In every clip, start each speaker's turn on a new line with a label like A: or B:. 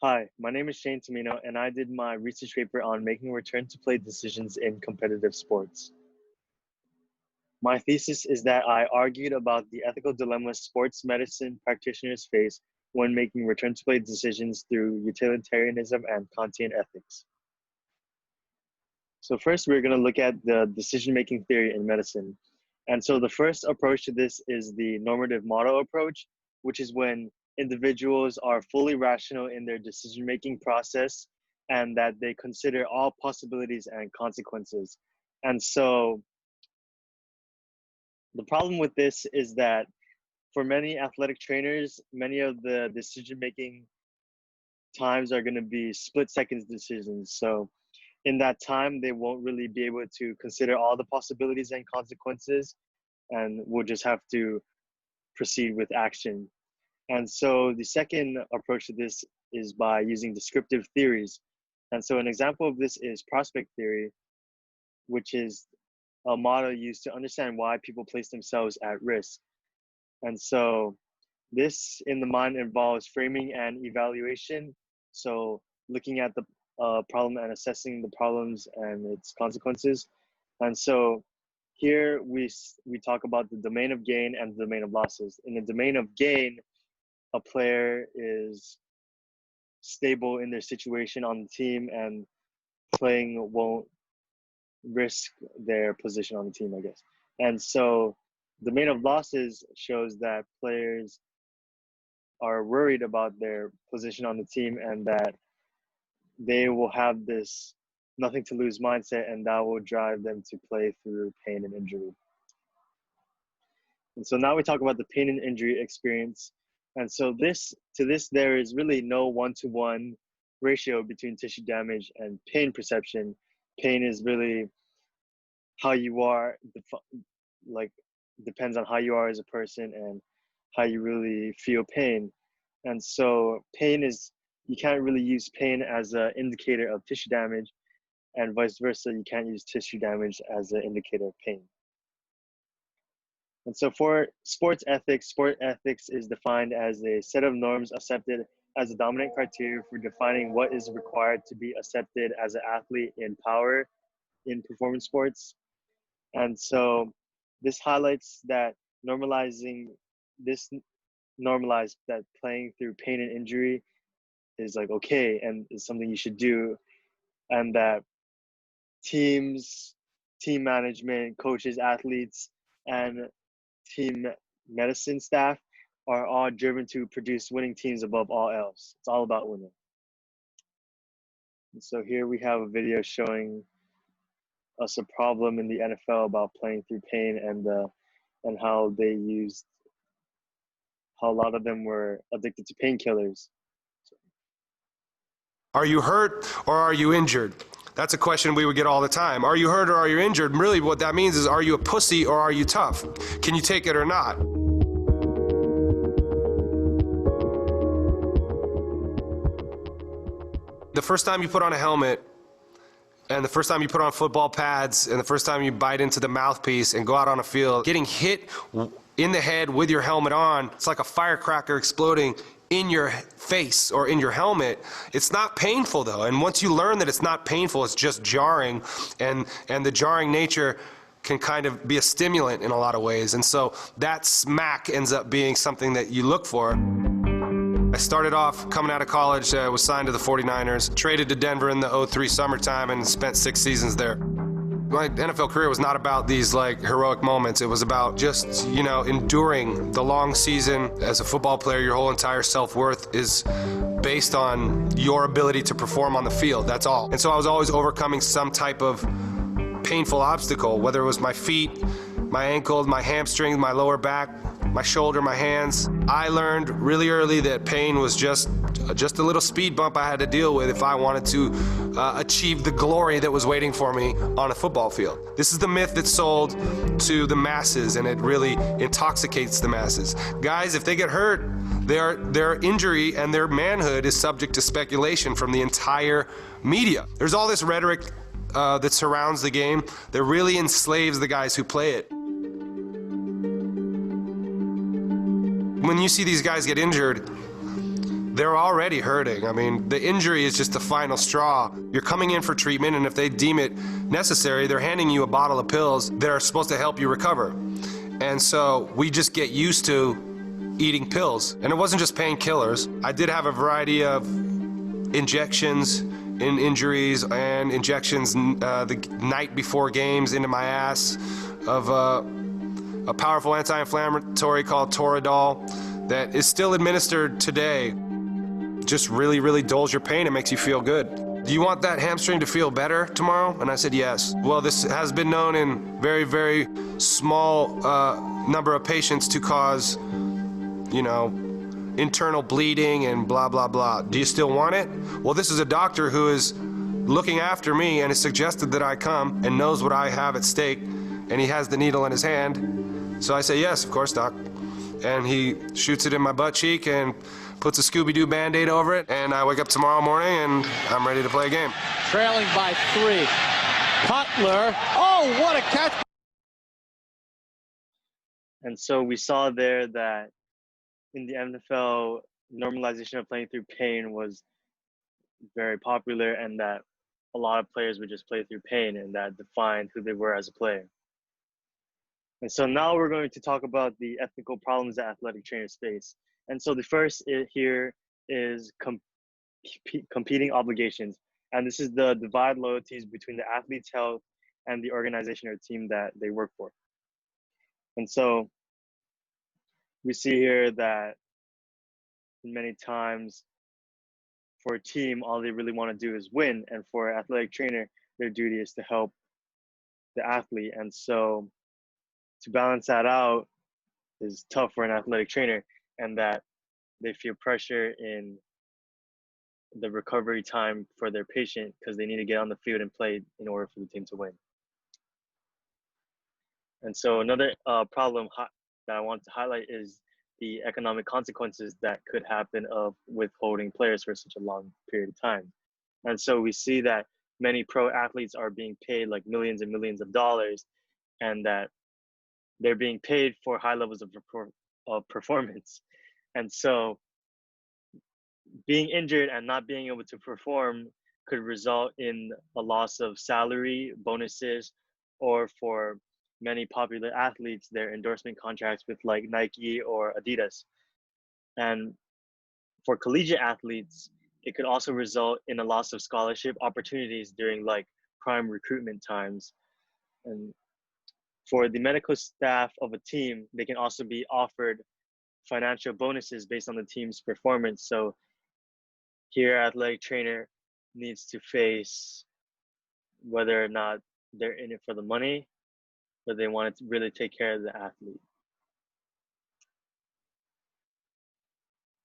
A: Hi, my name is Shane Tamino, and I did my research paper on making return to play decisions in competitive sports. My thesis is that I argued about the ethical dilemmas sports medicine practitioners face when making return to play decisions through utilitarianism and Kantian ethics. So, first, we're going to look at the decision making theory in medicine. And so, the first approach to this is the normative model approach, which is when individuals are fully rational in their decision making process and that they consider all possibilities and consequences. And so, the problem with this is that for many athletic trainers, many of the decision making times are going to be split seconds decisions. So, in that time, they won't really be able to consider all the possibilities and consequences, and we'll just have to proceed with action. And so the second approach to this is by using descriptive theories. And so an example of this is prospect theory, which is a model used to understand why people place themselves at risk. And so this in the mind involves framing and evaluation. So looking at the problem and assessing the problems and its consequences. And so here we talk about the domain of gain and the domain of losses. In the domain of gain, a player is stable in their situation on the team and playing won't risk their position on the team, I guess. And so the domain of losses shows that players are worried about their position on the team and that they will have this nothing to lose mindset, and that will drive them to play through pain and injury. And so now we talk about the pain and injury experience. And so there is really no one-to-one ratio between tissue damage and pain perception. Pain is really how you are, like depends on how you are as a person and how you really feel pain. And so you can't really use pain as an indicator of tissue damage, and vice versa, you can't use tissue damage as an indicator of pain. And so for sport ethics is defined as a set of norms accepted as a dominant criteria for defining what is required to be accepted as an athlete in power in performance sports. And so this highlights that normalized that playing through pain and injury is like okay and is something you should do, and that team management, coaches, athletes, and team medicine staff are all driven to produce winning teams above all else. It's all about winning. And so here we have a video showing us a problem in the NFL about playing through pain and how a lot of them were addicted to painkillers.
B: Are you hurt or are you injured? That's a question we would get all the time. Are you hurt or are you injured? And really what that means is, are you a pussy or are you tough? Can you take it or not? The first time you put on a helmet, and the first time you put on football pads, and the first time you bite into the mouthpiece and go out on a field, getting hit in the head with your helmet on, it's like a firecracker exploding in your face or in your helmet. It's not painful though, and once you learn that it's not painful, it's just jarring, and the jarring nature can kind of be a stimulant in a lot of ways, and so that smack ends up being something that you look for. I started off coming out of college, was signed to the 49ers, traded to Denver in the 03 summertime, and spent 6 seasons there. My NFL career was not about these like heroic moments. It was about just, enduring the long season. As a football player, your whole entire self-worth is based on your ability to perform on the field. That's all. And so I was always overcoming some type of painful obstacle, whether it was my feet, my ankle, my hamstring, my lower back, my shoulder, my hands. I learned really early that pain was just a little speed bump I had to deal with if I wanted to achieve the glory that was waiting for me on a football field. This is the myth that's sold to the masses, and it really intoxicates the masses. Guys, if they get hurt, their injury and their manhood is subject to speculation from the entire media. There's all this rhetoric that surrounds the game that really enslaves the guys who play it. When you see these guys get injured, they're already hurting. I mean, the injury is just the final straw. You're coming in for treatment, and if they deem it necessary, they're handing you a bottle of pills that are supposed to help you recover. And so we just get used to eating pills. And it wasn't just painkillers. I did have a variety of injections in injuries and injections the night before games into my ass of a powerful anti-inflammatory called Toradol that is still administered today. Just really, really dulls your pain and makes you feel good. Do you want that hamstring to feel better tomorrow? And I said, yes. Well, this has been known in very, very small number of patients to cause, you know, internal bleeding and blah, blah, blah. Do you still want it? Well, this is a doctor who is looking after me and has suggested that I come and knows what I have at stake, and he has the needle in his hand. So I say, yes, of course, doc. And he shoots it in my butt cheek and puts a Scooby-Doo Band-Aid over it, and I wake up tomorrow morning and I'm ready to play a game.
C: Trailing by 3. Cutler, oh, what a catch!
A: And so we saw there that in the NFL, normalization of playing through pain was very popular, and that a lot of players would just play through pain, and that defined who they were as a player. And so now we're going to talk about the ethical problems that athletic trainers face. And so the first here is competing obligations. And this is the divide loyalties between the athlete's health and the organization or team that they work for. And so we see here that many times for a team, all they really want to do is win. And for an athletic trainer, their duty is to help the athlete. And so to balance that out is tough for an athletic trainer, and that they feel pressure in the recovery time for their patient because they need to get on the field and play in order for the team to win. And so another problem that I want to highlight is the economic consequences that could happen of withholding players for such a long period of time. And so we see that many pro athletes are being paid like millions and millions of dollars, and that they're being paid for high levels of performance. And so being injured and not being able to perform could result in a loss of salary, bonuses, or for many popular athletes, their endorsement contracts with like Nike or Adidas. And for collegiate athletes, it could also result in a loss of scholarship opportunities during like prime recruitment times. And for the medical staff of a team, they can also be offered financial bonuses based on the team's performance. So here, athletic trainer needs to face whether or not they're in it for the money, or they want to really take care of the athlete.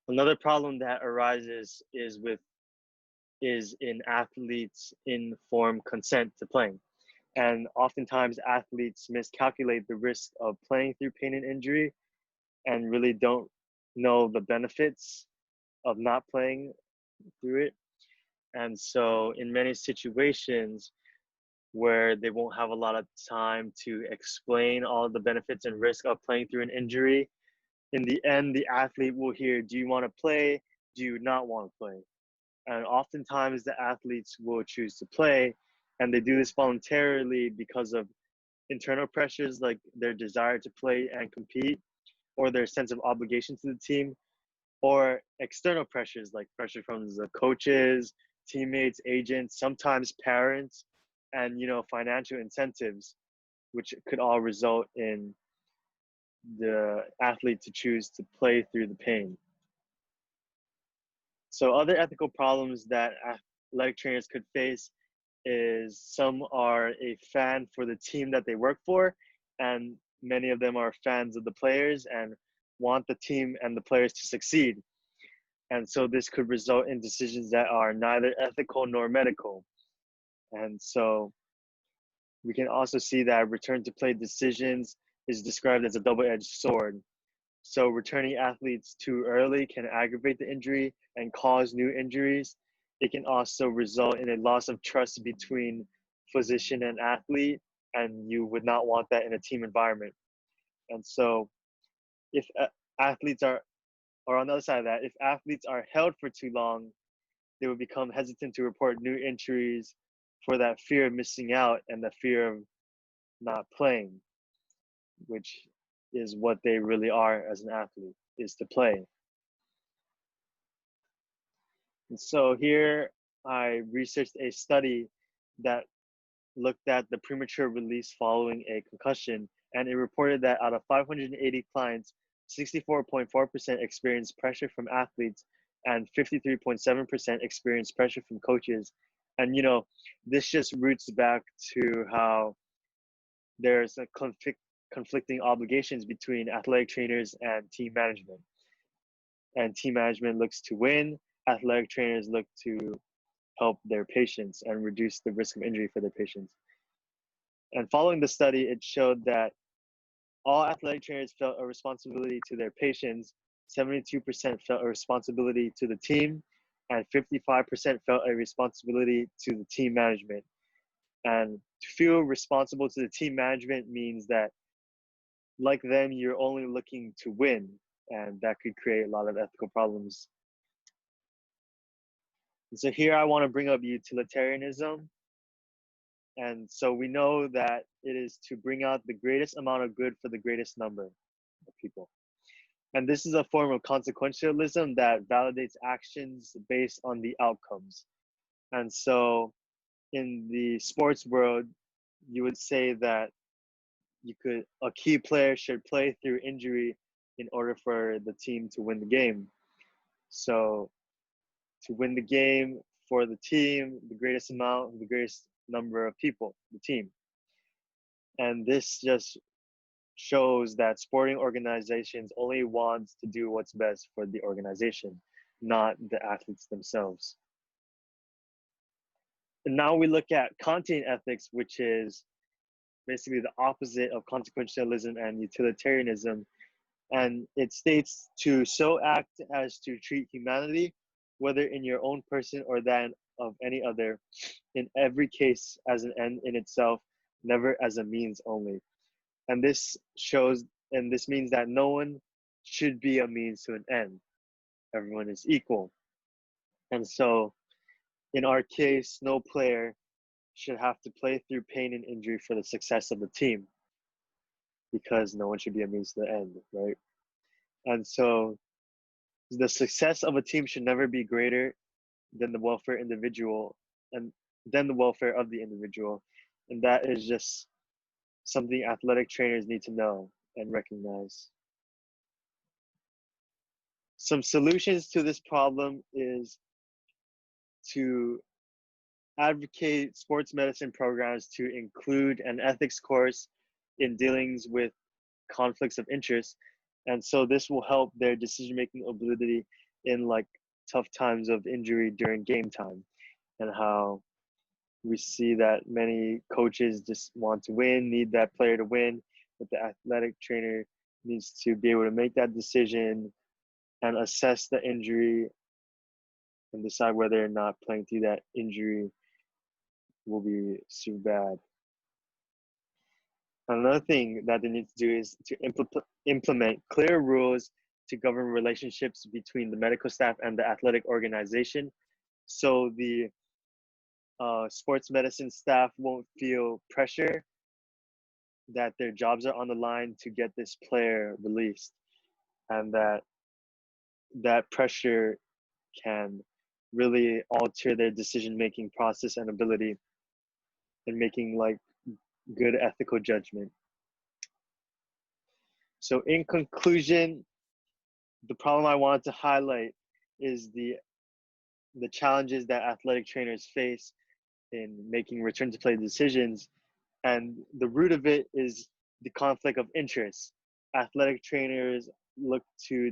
A: Another problem that arises is in athletes' informed consent to playing. And oftentimes athletes miscalculate the risk of playing through pain and injury and really don't know the benefits of not playing through it. And so in many situations where they won't have a lot of time to explain all the benefits and risk of playing through an injury, in the end, the athlete will hear, do you want to play? Do you not want to play? And oftentimes the athletes will choose to play, and they do this voluntarily because of internal pressures like their desire to play and compete, or their sense of obligation to the team, or external pressures like pressure from the coaches, teammates, agents, sometimes parents, and financial incentives, which could all result in the athlete to choose to play through the pain. So other ethical problems that athletic trainers could face is some are a fan for the team that they work for, and many of them are fans of the players and want the team and the players to succeed. And so this could result in decisions that are neither ethical nor medical. And so we can also see that return to play decisions is described as a double-edged sword. So returning athletes too early can aggravate the injury and cause new injuries. It can also result in a loss of trust between physician and athlete, and you would not want that in a team environment. And so if athletes are or on the other side of that, if athletes are held for too long, they will become hesitant to report new injuries for that fear of missing out and the fear of not playing, which is what they really are as an athlete, is to play. And so here I researched a study that looked at the premature release following a concussion, and it reported that out of 580 clients, 64.4% experienced pressure from athletes and 53.7% experienced pressure from coaches. And this just roots back to how there's a conflicting obligations between athletic trainers and team management. And team management looks to win, athletic trainers look to help their patients and reduce the risk of injury for their patients. And following the study, it showed that all athletic trainers felt a responsibility to their patients, 72% felt a responsibility to the team, and 55% felt a responsibility to the team management. And to feel responsible to the team management means that, like them, you're only looking to win, and that could create a lot of ethical problems. And so here I want to bring up utilitarianism. And so we know that it is to bring out the greatest amount of good for the greatest number of people. And this is a form of consequentialism that validates actions based on the outcomes. And so in the sports world, you would say that a key player should play through injury in order for the team to win the game. So to win the game for the team, the greatest number of people, the team. And this just shows that sporting organizations only want to do what's best for the organization, not the athletes themselves. And now we look at Kantian ethics, which is basically the opposite of consequentialism and utilitarianism. And it states to so act as to treat humanity, whether in your own person or that of any other, in every case as an end in itself, never as a means only. And this means that no one should be a means to an end. Everyone is equal. And so in our case, no player should have to play through pain and injury for the success of the team, because no one should be a means to the end, right? And so the success of a team should never be greater than the welfare of the individual. And that is just something athletic trainers need to know and recognize. Some solutions to this problem is to advocate sports medicine programs to include an ethics course in dealings with conflicts of interest. And so this will help their decision-making ability in tough times of injury during game time, and how we see that many coaches just want to win, need that player to win, but the athletic trainer needs to be able to make that decision and assess the injury and decide whether or not playing through that injury will be too bad. Another thing that they need to do is to implement clear rules to govern relationships between the medical staff and the athletic organization, so the sports medicine staff won't feel pressure that their jobs are on the line to get this player released, and that pressure can really alter their decision-making process and ability in making good ethical judgment. So in conclusion, the problem I wanted to highlight is the challenges that athletic trainers face in making return to play decisions. And the root of it is the conflict of interest. Athletic trainers look to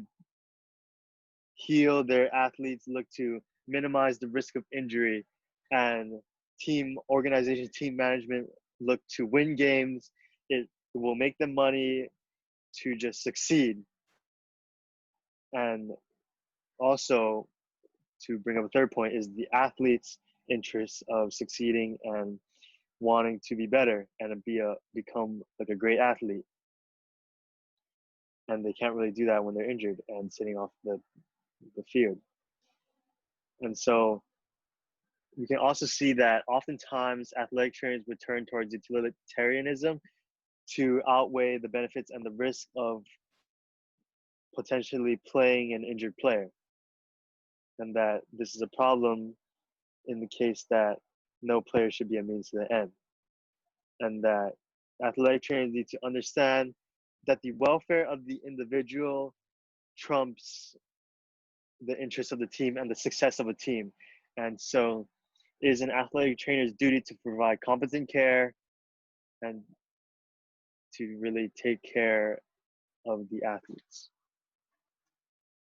A: heal their athletes, look to minimize the risk of injury, and team management look to win games. It will make them money to just succeed. And also, to bring up a third point, is the athlete's interest of succeeding and wanting to be better and become a great athlete. and they can't really do that when they're injured and sitting off the field. And so we can also see that oftentimes athletic trainers would turn towards utilitarianism to outweigh the benefits and the risk of potentially playing an injured player. And that this is a problem in the case that no player should be a means to the end. And that athletic trainers need to understand that the welfare of the individual trumps the interest of the team and the success of a team. And so it is an athletic trainer's duty to provide competent care and to really take care of the athletes.